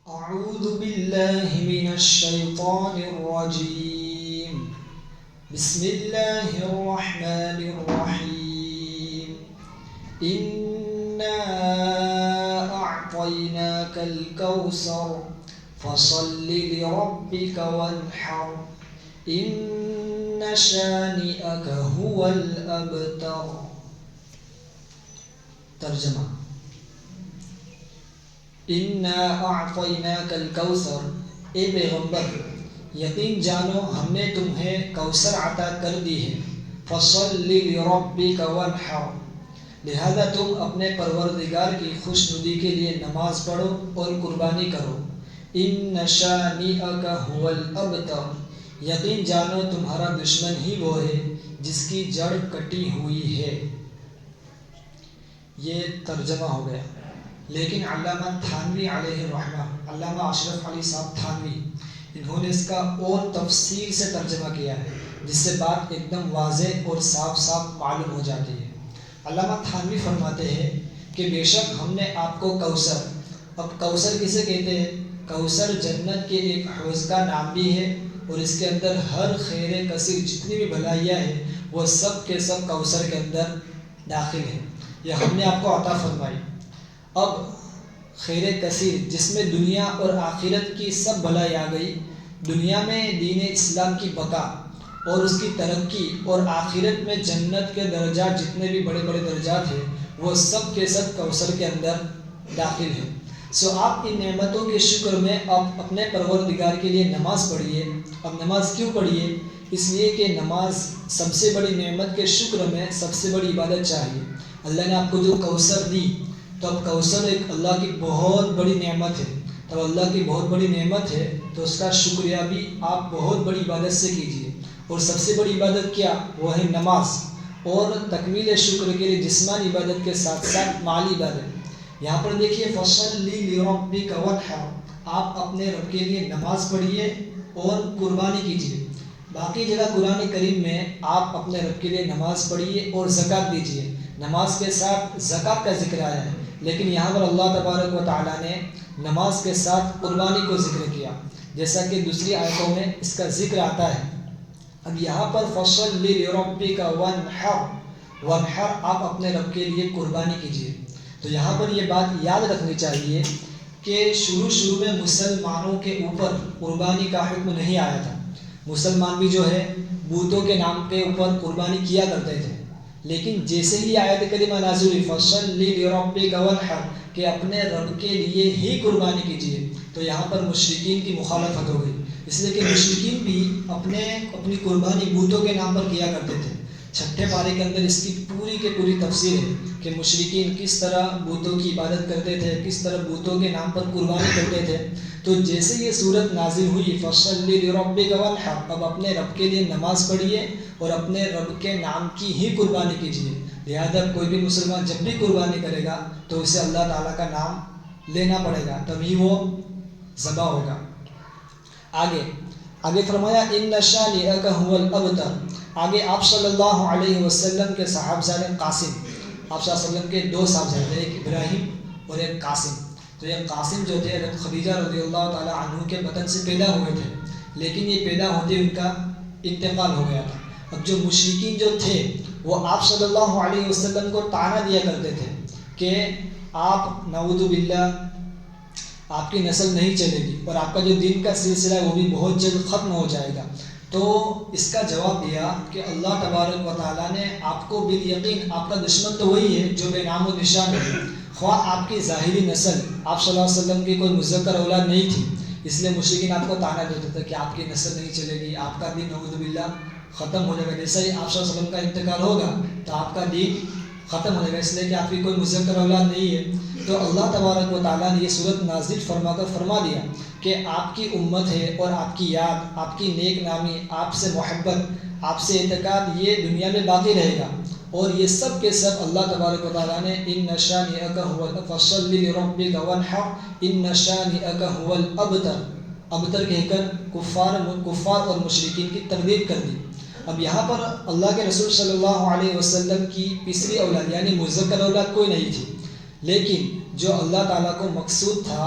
أعوذ بالله من الشيطان الرجيم. بسم الله الرحمن الرحيم. إنا أعطيناك الكوثر فصل لربك وانحر إن شانئك هو الأبتر. ترجمہ: اِنَّا أَعْطَيْنَاكَ الْكَوْثَرَ، اے پیغمبر یقین جانو ہم نے تمہیں کوثر عطا کر دی ہے. فَصَلِّ لِرَبِّكَ وَانْحَرْ، لہذا تم اپنے پروردگار کی خوش ندی کے لیے نماز پڑھو اور قربانی کرو. إِنَّ شَانِئَكَ هُوَ الْأَبْتَرُ، یقین جانو تمہارا دشمن ہی وہ ہے جس کی جڑ کٹی ہوئی ہے. یہ ترجمہ ہو گیا. لیکن علامہ تھانوی علیہ الرحمہ، علامہ اشرف علی صاحب تھانوی، انہوں نے اس کا اور تفصیل سے ترجمہ کیا ہے جس سے بات ایک دم واضح اور صاف صاف معلوم ہو جاتی ہے. علامہ تھانوی فرماتے ہیں کہ بے شک ہم نے آپ کو کوثر، اب کوثر کسے کہتے ہیں؟ کوثر جنت کے ایک حوض کا نام بھی ہے اور اس کے اندر ہر خیر کثیر جتنی بھی بھلائیاں ہیں وہ سب کے سب کوثر کے اندر داخل ہیں. یہ ہم نے آپ کو عطا فرمائی. اب خیر کثیر جس میں دنیا اور آخرت کی سب بھلائی آ گئی. دنیا میں دین اسلام کی بقا اور اس کی ترقی، اور آخرت میں جنت کے درجات جتنے بھی بڑے بڑے درجات ہیں وہ سب کے سب کوثر کے اندر داخل ہیں. آپ ان نعمتوں کے شکر میں اب اپنے پروردگار کے لیے نماز پڑھیے. اب نماز کیوں پڑھیے؟ اس لیے کہ نماز سب سے بڑی نعمت کے شکر میں سب سے بڑی عبادت چاہیے. اللہ نے آپ کو جو کوثر دی، تو اب کوثر ایک اللہ کی بہت بڑی نعمت ہے. تو اللہ کی بہت بڑی نعمت ہے تو اس کا شکریہ بھی آپ بہت بڑی عبادت سے کیجیے. اور سب سے بڑی عبادت کیا؟ وہ ہے نماز. اور تکمیل شکر کے لیے جسمانی عبادت کے ساتھ ساتھ مالی عبادت. یہاں پر دیکھیے فَصَلِّ لِرَبِّكَ وَانْحَرْ، آپ اپنے رب کے لیے نماز پڑھیے اور قربانی کیجیے. باقی جگہ قرآن کریم میں آپ اپنے رب کے لیے نماز پڑھیے اور زکوٰۃ دیجیے. نماز کے ساتھ زکوٰۃ کا ذکر آیا ہے، لیکن یہاں پر اللہ تبارک و تعالیٰ نے نماز کے ساتھ قربانی کو ذکر کیا، جیسا کہ دوسری آیتوں میں اس کا ذکر آتا ہے. اب یہاں پر فَصَلِّ لِرَبِّكَ وَانْحَرْ، آپ اپنے رب کے لیے قربانی کیجیے. تو یہاں پر یہ بات یاد رکھنی چاہیے کہ شروع میں مسلمانوں کے اوپر قربانی کا حکم نہیں آیا تھا. مسلمان بھی جو ہے بتوں کے نام کے اوپر قربانی کیا کرتے تھے، لیکن جیسے ہی آیت کریمہ نازل ہوئی فَصَلِّ لِرَبِّكَ وَانْحَرْ، کہ اپنے رب کے لیے ہی قربانی کیجیے، تو یہاں پر مشرکین کی مخالفت ہو گئی. اس لیے کہ مشرکین بھی اپنی قربانی بتوں کے نام پر کیا کرتے تھے. چھٹے پارے کے اندر اس کی پوری کی پوری تفسیر ہے کہ مشرکین کس طرح بتوں کی عبادت کرتے تھے، کس طرح بتوں کے نام پر قربانی کرتے تھے. تو جیسے یہ صورت نازل ہوئی فَصَلِّ لِرَبِّكَ وَانْحَرْ، اب اپنے رب کے لیے نماز پڑھیے اور اپنے رب کے نام کی ہی قربانی کیجیے. لہذا کوئی بھی مسلمان جب بھی قربانی کرے گا تو اسے اللہ تعالیٰ کا نام لینا پڑے گا، تبھی وہ ذبح ہوگا. آگے فرمایا إِنَّ شَانِئَكَ هُوَ الْأَبْتَرُ. آگے آپ صلی اللہ علیہ وسلم کے صاحبزادے قاسم، آپ صلی اللہ علیہ وسلم کے دو صاحبزادے، ایک ابراہیم اور ایک قاسم. تو یہ قاسم جو تھے خدیجہ رضی اللہ تعالیٰ عنہ کے بطن سے پیدا ہوئے تھے، لیکن یہ پیدا ہوتے ان کا انتقال ہو گیا تھا. اب جو مشرکین جو تھے وہ آپ صلی اللہ علیہ وسلم کو طعنہ دیا کرتے تھے کہ آپ نعوذ باللہ آپ کی نسل نہیں چلے گی اور آپ کا جو دین کا سلسلہ ہے وہ بھی بہت جلد ختم ہو جائے گا. تو اس کا جواب دیا کہ اللہ تبارک و تعالیٰ نے آپ کو بالیقین، آپ کا دشمن تو وہی ہے جو بے نام و نشان ہے. خواہ آپ کی ظاہری نسل آپ صلی اللہ علیہ وسلم کی کوئی مذکر اولاد نہیں تھی، اس لیے مشرکین آپ کو طعنہ دیتے تھے کہ آپ کی نسل نہیں چلے گی، آپ کا دین نعوذ باللہ ختم ہو جائے گا. جیسے ہی آپ صلی اللہ علیہ وسلم کا انتقال ہوگا تو آپ کا دین ختم ہو جائے گا، اس لیے کہ آپ کی کوئی مذکر اولاد نہیں ہے. تو اللہ تبارک و تعالیٰ نے یہ صورت نازل فرما کر فرما دیا کہ آپ کی امت ہے اور آپ کی یاد، آپ کی نیک نامی، آپ سے محبت، آپ سے اعتقاد یہ دنیا میں باقی رہے گا. اور یہ سب کے سب اللہ تبارک و تعالیٰ نے إِنَّ شَانِئَكَ هُوَ فَصَلِّ لِرَبِّكَ وَانْحَرْ إِنَّ شَانِئَكَ هُوَ الْأَبْتَرُ، ابتر کہہ کر کفار اور مشرکین کی تردید کر دی. اب یہاں پر اللہ کے رسول صلی اللہ علیہ وسلم کی تیسری اولاد یعنی مذکر اولاد کوئی نہیں تھی، لیکن جو اللہ تعالیٰ کو مقصود تھا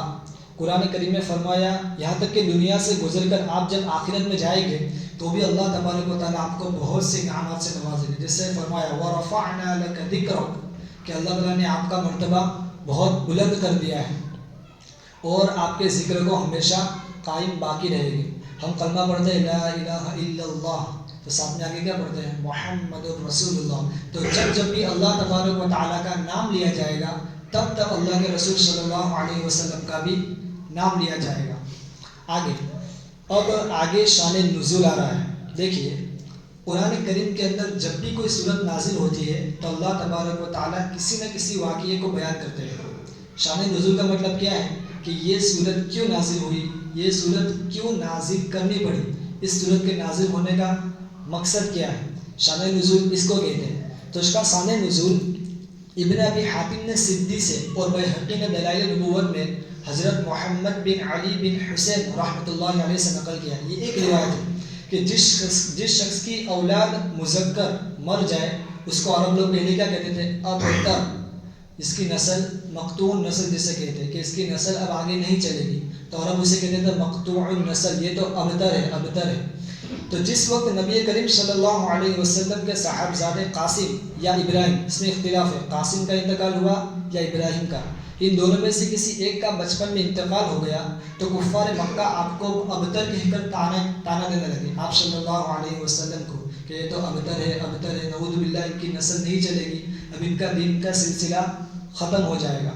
قرآن کریم میں فرمایا یہاں تک کہ دنیا سے گزر کر آپ جب آخرت میں جائیں گے تو بھی اللہ تبارک و تعالیٰ آپ کو بہت سے انعامات سے نوازیں گے، جس سے فرمایا وَرَفَعْنَا لَكَ ذِكْرَكَ کہ اللہ تعالیٰ نے آپ کا مرتبہ بہت بلند کر دیا ہے اور آپ کے ذکر کو ہمیشہ قائم باقی رہے گی۔ ہم کلمہ پڑھتے ہیں لا الہ الا اللہ، تو ساتھ میں آگے کیا پڑھتے ہیں محمد رسول اللہ۔ تو جب بھی اللہ تبارک و تعالیٰ کا نام لیا جائے گا تب تب اللہ کے رسول صلی اللہ علیہ وسلم کا بھی نام لیا جائے گا۔ اب آگے شان نزول آ رہا ہے۔ دیکھیے قرآن کریم کے اندر جب بھی کوئی صورت نازل ہوتی ہے تو اللہ تبارک و تعالیٰ کسی نہ کسی واقعے کو بیان کرتے ہیں۔ شان نزول کا مطلب کیا ہے کہ یہ صورت کیوں نازل ہوئی، یہ صورت کیوں نازل کرنی پڑی، اس صورت کے نازل ہونے کا مقصد کیا ہے، شان نزول اس کو کہتے ہیں۔ تو اس کا شان نزول ابن ابی حاتم نے صدی سے اور بیہقی نے دلائل نبوت میں حضرت محمد بن علی بن حسین رحمۃ اللہ علیہ سے نقل کیا۔ یہ ایک روایت ہے کہ جس شخص کی اولاد مذکر مر جائے اس کو عرب لوگ پہلے کیا کہتے تھے ابتر، اس کی نسل مقطوع نسل جسے کہتے ہیں کہ اس کی نسل اب آگے نہیں چلے گی، تو عرب اسے کہتے تھے مقطوع النسل، یہ تو ابتر ہے۔ تو جس وقت نبی کریم صلی اللہ علیہ وسلم کے صاحبزادے قاسم یا ابراہیم، اس میں اختلاف ہے قاسم کا انتقال ہوا یا ابراہیم کا، ان دونوں میں سے کسی ایک کا بچپن میں انتقال ہو گیا تو کفار مکہ آپ کو ابتر کہہ کر تانا دینے لگے آپ صلی اللہ علیہ وسلم کو کہ یہ تو ابتر ہے، نعوذ باللہ ان کی نسل نہیں چلے گی، اب ان کا دین کا سلسلہ ختم ہو جائے گا۔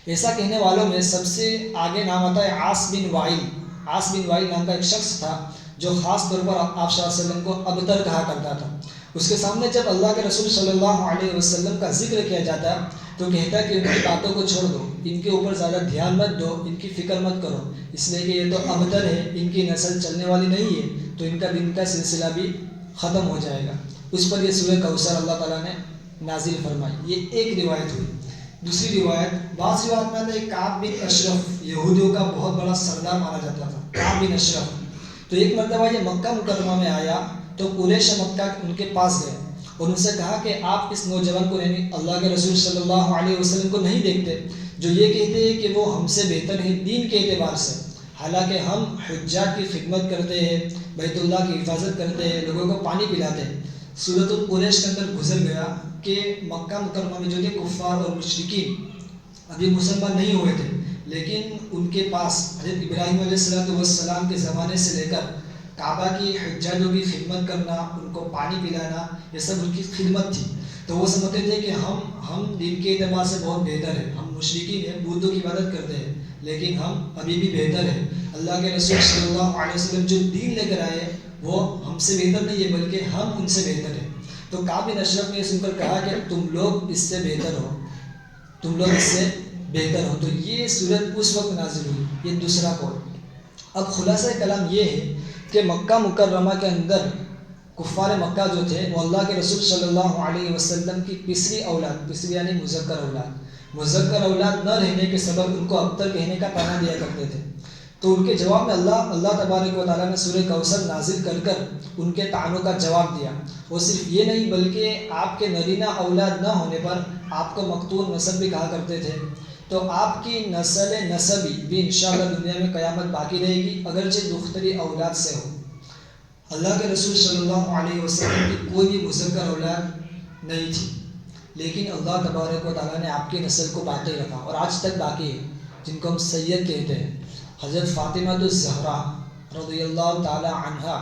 ایسا کہنے والوں میں سب سے آگے نام آتا ہے عاص بن وائل نام کا ایک شخص تھا جو خاص طور پر آپ صلی اللہ علیہ وسلم کو ابتر کہا کرتا تھا۔ اس کے سامنے جب اللہ کے رسول صلی اللہ علیہ وسلم کا ذکر کیا جاتا تو کہتا کہ ان کی باتوں کو چھوڑ دو، ان کے اوپر زیادہ دھیان مت دو، ان کی فکر مت کرو، اس لیے کہ یہ تو ابتر ہے، ان کی نسل چلنے والی نہیں ہے، تو ان کا دین کا سلسلہ بھی ختم ہو جائے گا۔ اس پر یہ سورہ کوثر اللہ تعالیٰ نے نازل فرمائی۔ یہ ایک روایت ہوئی۔ دوسری روایت، بعض روایت میں آتا ہے کعب بن اشرف یہودیوں کا بہت بڑا سردار مانا جاتا تھا، کعب بن اشرف۔ تو ایک مرتبہ یہ مکہ مکرمہ میں آیا تو قریش مکہ ان کے پاس گئے اور ان سے کہا کہ آپ اس نوجوان کو یعنی اللہ کے رسول صلی اللہ علیہ وسلم کو نہیں دیکھتے جو یہ کہتے ہیں کہ وہ ہم سے بہتر ہیں دین کے اعتبار سے، حالانکہ ہم حجاج کی خدمت کرتے ہیں، بیت اللہ کی حفاظت کرتے ہیں، لوگوں کو پانی پلاتے ہیں۔ سورۃ القریش کے اندر گزر گیا کہ مکہ مکرمہ میں جو تھے کفار اور مشرکین ابھی مسلمان نہیں ہوئے تھے، لیکن ان کے پاس حضرت ابراہیم علیہ السلام کے زمانے سے لے کر کعبہ کی حجاجوں کی خدمت کرنا، ان کو پانی پلانا، یہ سب ان کی خدمت تھی۔ تو وہ سمجھتے تھے کہ ہم دین کے اعتبار سے بہت بہتر ہیں، ہم مشرکین ہیں، بتوں کی عبادت کرتے ہیں، لیکن ہم ابھی بھی بہتر ہیں۔ اللہ کے رسول صلی اللہ علیہ وسلم جو دین لے کر آئے وہ ہم سے بہتر نہیں ہے بلکہ ہم ان سے بہتر ہیں۔ تو کعب بن اشرف نے سن کر کہا کہ تم لوگ اس سے بہتر ہو، تم لوگ اس سے بہتر ہو۔ تو یہ صورت اس وقت نازل ہوئی، یہ دوسرا قول۔ اب خلاصہ کلام یہ ہے کہ مکہ مکرمہ کے اندر کفار مکہ جو تھے وہ اللہ کے رسول صلی اللہ علیہ وسلم کی پسری یعنی مذکر اولاد نہ رہنے کے سبب ان کو ابتر کہنے کا طعنہ دیا کرتے تھے۔ تو ان کے جواب میں اللہ تبارک و تعالیٰ نے سورہ کوثر نازل کر ان کے طعنوں کا جواب دیا۔ وہ صرف یہ نہیں بلکہ آپ کے نرینہ اولاد نہ ہونے پر آپ کو مقتول نسب بھی کہا کرتے تھے، تو آپ کی نسبی بھی انشاءاللہ دنیا میں قیامت باقی رہے گی اگرچہ دختری اولاد سے ہو۔ اللہ کے رسول صلی اللہ علیہ وسلم کی کوئی بھی مذکر اولاد نہیں تھی، لیکن اللہ تبارک و تعالیٰ نے آپ کی نسل کو باقی رکھا اور آج تک باقی ہے، جن کو ہم سید کہتے ہیں۔ حضرت فاطمہ الزہرا رضی اللہ تعالی عنہا،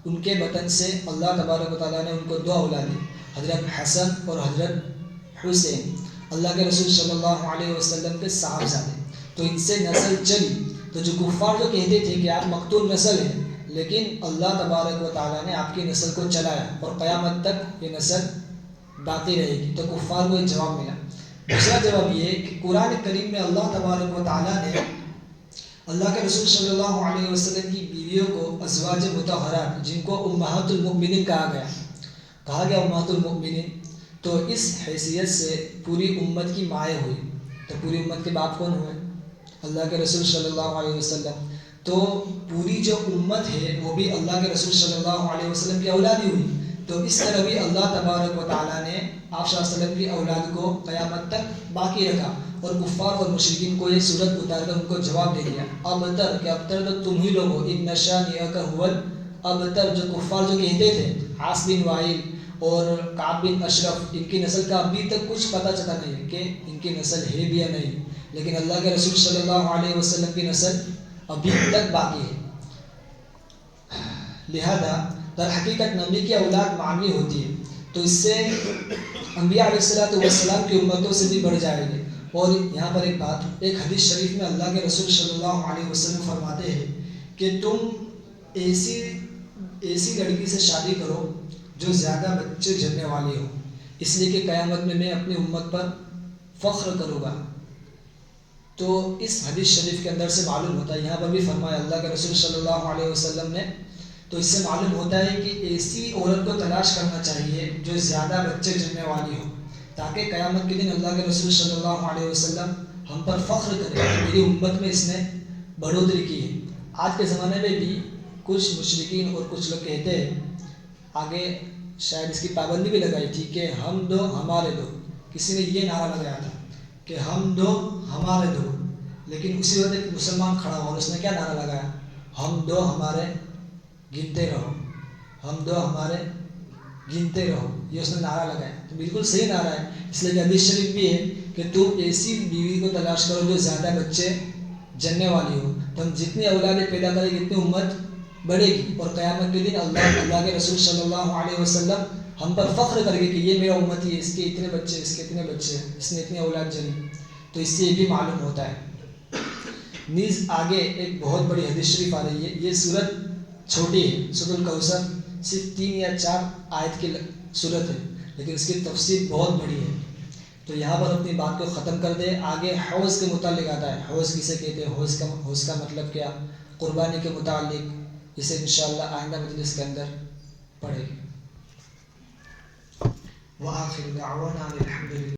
ان کے بطن سے اللہ تبارک و تعالیٰ نے ان کو دو اولاد دی، حضرت حسن اور حضرت حسین، اللہ کے رسول صلی اللہ علیہ وسلم کے صاحبزادے۔ تو ان سے نسل چلی۔ تو جو کفار جو کہتے تھے کہ آپ مقتول نسل ہیں، لیکن اللہ تبارک و تعالیٰ نے آپ کی نسل کو چلایا اور قیامت تک یہ نسل باقی رہے گی۔ تو کفار کو ایک جواب ملا۔ دوسرا جواب یہ ہے کہ قرآن کریم میں اللہ تبارک و تعالیٰ نے اللہ کے رسول صلی اللہ علیہ وسلم کی بیویوں کو ازواج مطہرات، جن کو امہات المؤمنین کہا گیا امہات المؤمنین، تو اس حیثیت سے پوری امت کی مائیں ہوئی۔ تو پوری امت کے باپ کون ہوئے؟ اللہ کے رسول صلی اللہ علیہ وسلم۔ تو پوری جو امت ہے وہ بھی اللہ کے رسول صلی اللہ علیہ وسلم کی اولادی ہوئی۔ تو اس طرح بھی اللہ تبارک و تعالیٰ نے آپ صلی اللہ علیہ وسلم کی اولاد کو قیامت تک باقی رکھا اور کفار اور مشرکین کو یہ صورت اتار کر ان کو جواب دے دیا ابتر کہ ابتر تو تم ہی لوگ ہو ان شانئک هو ابتر. جو کفار جو کہتے تھے عاص بن وائل اور کعب بن اشرف ان کی نسل کا ابھی تک کچھ پتہ چلا نہیں کہ ان کی نسل ہے بھی یا نہیں, لیکن اللہ کے رسول صلی اللہ علیہ وسلم کی نسل ابھی تک باقی ہے. لہذا در حقیقت نبی کی اولاد معنوی ہوتی ہے تو اس سے انبیاء علیہ السلام کی امتوں سے بھی بڑھ جائے گی. اور یہاں پر ایک بات, ایک حدیث شریف میں اللہ کے رسول صلی اللہ علیہ وسلم فرماتے ہیں کہ تم ایسی لڑکی سے شادی کرو جو زیادہ بچے جننے والی ہو, اس لیے کہ قیامت میں اپنی امت پر فخر کروں گا. تو اس حدیث شریف کے اندر سے معلوم ہوتا ہے, یہاں پر بھی فرمایا اللہ کے رسول صلی اللہ علیہ وسلم نے, تو اس سے معلوم ہوتا ہے کہ ایسی عورت کو تلاش کرنا چاہیے جو زیادہ بچے جننے والی ہو, تاکہ قیامت کے دن اللہ کے رسول صلی اللہ علیہ وسلم ہم پر فخر کرے کہ میری امت میں اس نے بڑھوتری کی ہے. آج کے زمانے میں بھی کچھ مشرکین اور کچھ لوگ کہتے ہیں, آگے شاید اس کی پابندی بھی لگائی تھی کہ ہم دو ہمارے دو, کسی نے یہ نعرہ لگایا تھا کہ ہم دو ہمارے دو, لیکن اسی وقت ایک مسلمان کھڑا ہوا اور اس نے کیا نعرہ لگایا, ہم دو ہمارے گنتے رہو, ہم دو ہمارے گنتے رہو, یہ اس نے نعرہ لگایا. تو بالکل صحیح نعرہ ہے, اس لیے کہ حدیث شریف بھی ہے کہ تم ایسی بیوی کو تلاش کرو جو زیادہ بچے جننے والی ہو, تو ہم جتنی اولادیں پیدا کریں گے اتنی امت بڑھے گی, اور قیامت کے دن اللہ کے رسول صلی اللہ علیہ وسلم ہم پر فخر کرے گے کہ یہ میرا امتی ہے, اس کے اتنے بچے, اس کے اتنے بچے, اس نے اتنی اولاد جنی. تو اس سے یہ بھی معلوم ہوتا ہے. نیز آگے ایک بہت بڑی حدیث شریف آ رہی ہے. یہ سورت چھوٹی ہے, سورۃ الکوثر صرف 3 یا 4 آیت کی سورت ہے, لیکن اس کی تفسیر بہت بڑی ہے. تو یہاں پر اپنی بات کو ختم کر دے. آگے حوض کے متعلق آتا ہے, حوض کسے کہتے ہیں, حوض کا مطلب کیا, قربانی کے متعلق, اسے انشاءاللہ آئندہ مجلس کے اندر پڑھیں گے. وآخر دعوانا الحمدللہ.